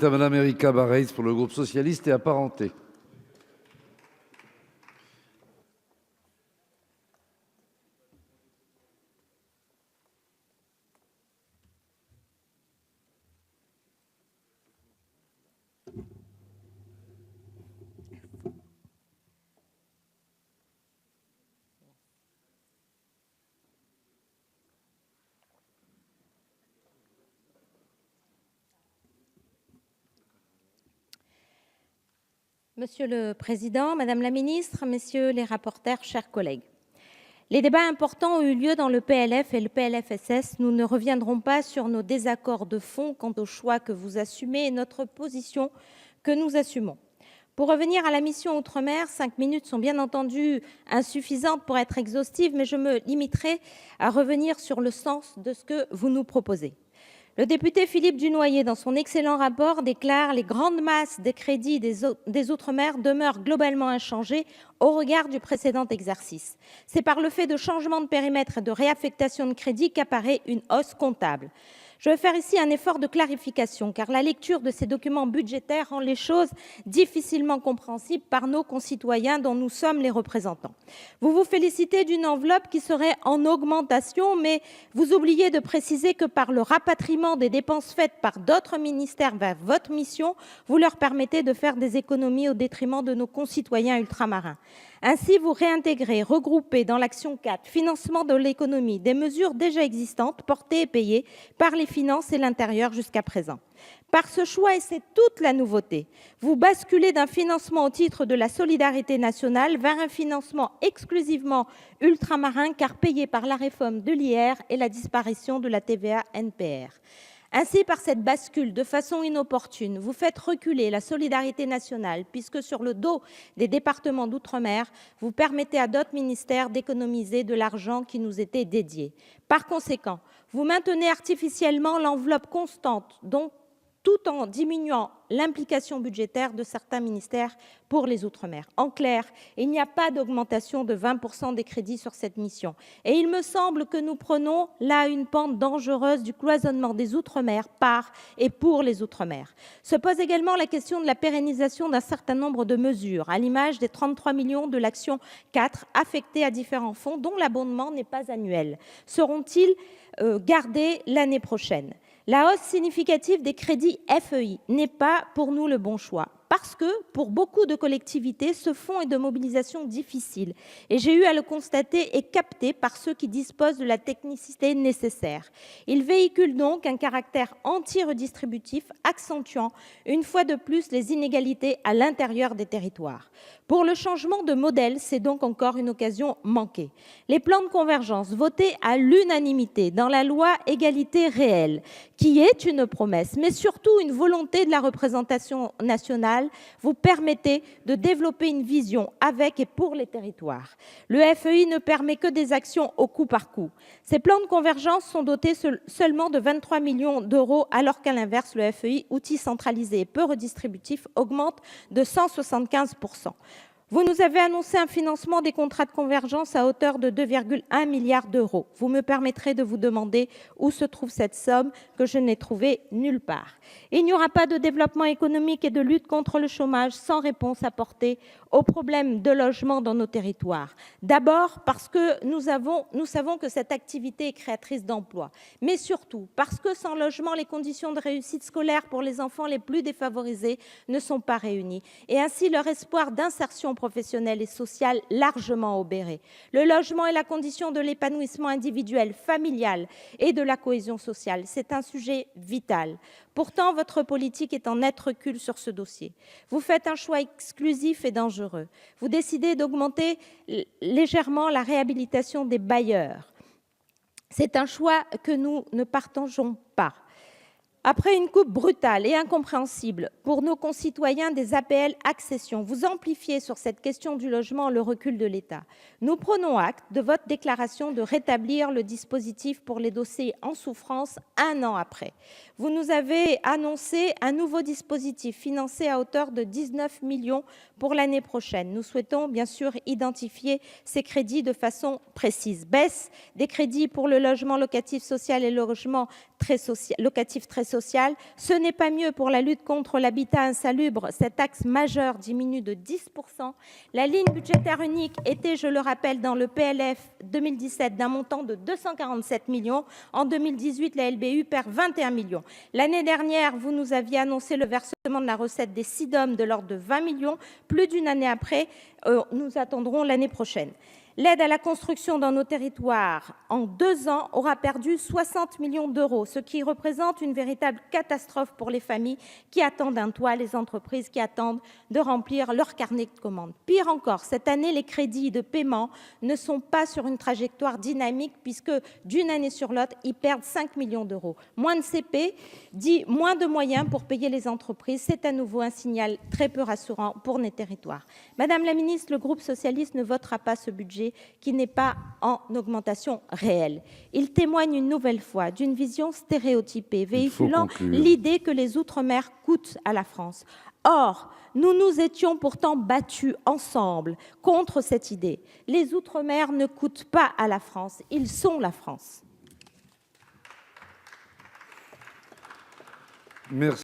est à Madame Erika Bareilles pour le groupe socialiste et apparenté. Monsieur le Président, Madame la Ministre, Messieurs les rapporteurs, chers collègues. Les débats importants ont eu lieu dans le PLF et le PLFSS. Nous ne reviendrons pas sur nos désaccords de fond quant au choix que vous assumez et notre position que nous assumons. Pour revenir à la mission Outre-mer, 5 minutes sont bien entendu insuffisantes pour être exhaustives, mais je me limiterai à revenir sur le sens de ce que vous nous proposez. Le député Philippe Dunoyer, dans son excellent rapport, déclare « Les grandes masses des crédits des Outre-mer demeurent globalement inchangées au regard du précédent exercice. C'est par le fait de changement de périmètre et de réaffectation de crédits qu'apparaît une hausse comptable. » Je vais faire ici un effort de clarification, car la lecture de ces documents budgétaires rend les choses difficilement compréhensibles par nos concitoyens dont nous sommes les représentants. Vous vous félicitez d'une enveloppe qui serait en augmentation, mais vous oubliez de préciser que par le rapatriement des dépenses faites par d'autres ministères vers votre mission, vous leur permettez de faire des économies au détriment de nos concitoyens ultramarins. Ainsi, vous réintégrez, regroupez dans l'action 4, financement de l'économie, des mesures déjà existantes, portées et payées par les finances et l'intérieur jusqu'à présent. Par ce choix, et c'est toute la nouveauté, vous basculez d'un financement au titre de la solidarité nationale vers un financement exclusivement ultramarin, car payé par la réforme de l'IR et la disparition de la TVA-NPR. Ainsi, par cette bascule, de façon inopportune, vous faites reculer la solidarité nationale, puisque sur le dos des départements d'outre-mer, vous permettez à d'autres ministères d'économiser de l'argent qui nous était dédié. Par conséquent, vous maintenez artificiellement l'enveloppe constante, donc tout en diminuant l'implication budgétaire de certains ministères pour les Outre-mer. En clair, il n'y a pas d'augmentation de 20% des crédits sur cette mission. Et il me semble que nous prenons là une pente dangereuse du cloisonnement des Outre-mer par et pour les Outre-mer. Se pose également la question de la pérennisation d'un certain nombre de mesures, à l'image des 33 millions de l'action 4 affectés à différents fonds dont l'abondement n'est pas annuel. Seront-ils gardés l'année prochaine ? La hausse significative des crédits FEI n'est pas pour nous le bon choix, parce que pour beaucoup de collectivités, ce fonds est de mobilisation difficile. Et j'ai eu à le constater et capter par ceux qui disposent de la technicité nécessaire. Il véhicule donc un caractère anti-redistributif, accentuant une fois de plus les inégalités à l'intérieur des territoires. Pour le changement de modèle, c'est donc encore une occasion manquée. Les plans de convergence votés à l'unanimité dans la loi égalité réelle, qui est une promesse, mais surtout une volonté de la représentation nationale, vous permettez de développer une vision avec et pour les territoires. Le FEI ne permet que des actions au coup par coup. Ces plans de convergence sont dotés seulement de 23 millions d'euros, alors qu'à l'inverse, le FEI, outil centralisé et peu redistributif, augmente de 175%. Vous nous avez annoncé un financement des contrats de convergence à hauteur de 2,1 milliards d'euros. Vous me permettrez de vous demander où se trouve cette somme que je n'ai trouvée nulle part. Il n'y aura pas de développement économique et de lutte contre le chômage sans réponse apportée aux problèmes de logement dans nos territoires. D'abord parce que nous savons que cette activité est créatrice d'emplois, mais surtout parce que sans logement, les conditions de réussite scolaire pour les enfants les plus défavorisés ne sont pas réunies. Et ainsi, leur espoir d'insertion professionnelle et sociale largement obéré. Le logement est la condition de l'épanouissement individuel, familial et de la cohésion sociale. C'est un sujet vital. Pourtant, votre politique est en net recul sur ce dossier. Vous faites un choix exclusif et dangereux. Vous décidez d'augmenter légèrement la réhabilitation des bailleurs. C'est un choix que nous ne partageons pas. Après une coupe brutale et incompréhensible pour nos concitoyens des APL accession, vous amplifiez sur cette question du logement le recul de l'État. Nous prenons acte de votre déclaration de rétablir le dispositif pour les dossiers en souffrance un an après. Vous nous avez annoncé un nouveau dispositif financé à hauteur de 19 millions pour l'année prochaine. Nous souhaitons bien sûr identifier ces crédits de façon précise. Baisse des crédits pour le logement locatif social et le logement locatif très social, sociale. Ce n'est pas mieux pour la lutte contre l'habitat insalubre. Cet axe majeur diminue de 10%. La ligne budgétaire unique était, je le rappelle, dans le PLF 2017 d'un montant de 247 millions. En 2018, la LBU perd 21 millions. L'année dernière, vous nous aviez annoncé le versement de la recette des SIDOM de l'ordre de 20 millions. Plus d'une année après, nous attendrons l'année prochaine. L'aide à la construction dans nos territoires, en 2 ans, aura perdu 60 millions d'euros, ce qui représente une véritable catastrophe pour les familles qui attendent un toit, les entreprises qui attendent de remplir leur carnet de commandes. Pire encore, cette année, les crédits de paiement ne sont pas sur une trajectoire dynamique puisque d'une année sur l'autre, ils perdent 5 millions d'euros. Moins de CP dit moins de moyens pour payer les entreprises. C'est à nouveau un signal très peu rassurant pour nos territoires. Madame la ministre, le groupe socialiste ne votera pas ce budget qui n'est pas en augmentation réelle. Il témoigne une nouvelle fois d'une vision stéréotypée, véhiculant l'idée que les Outre-mer coûtent à la France. Or, nous nous étions pourtant battus ensemble contre cette idée. Les Outre-mer ne coûtent pas à la France, ils sont la France. Merci.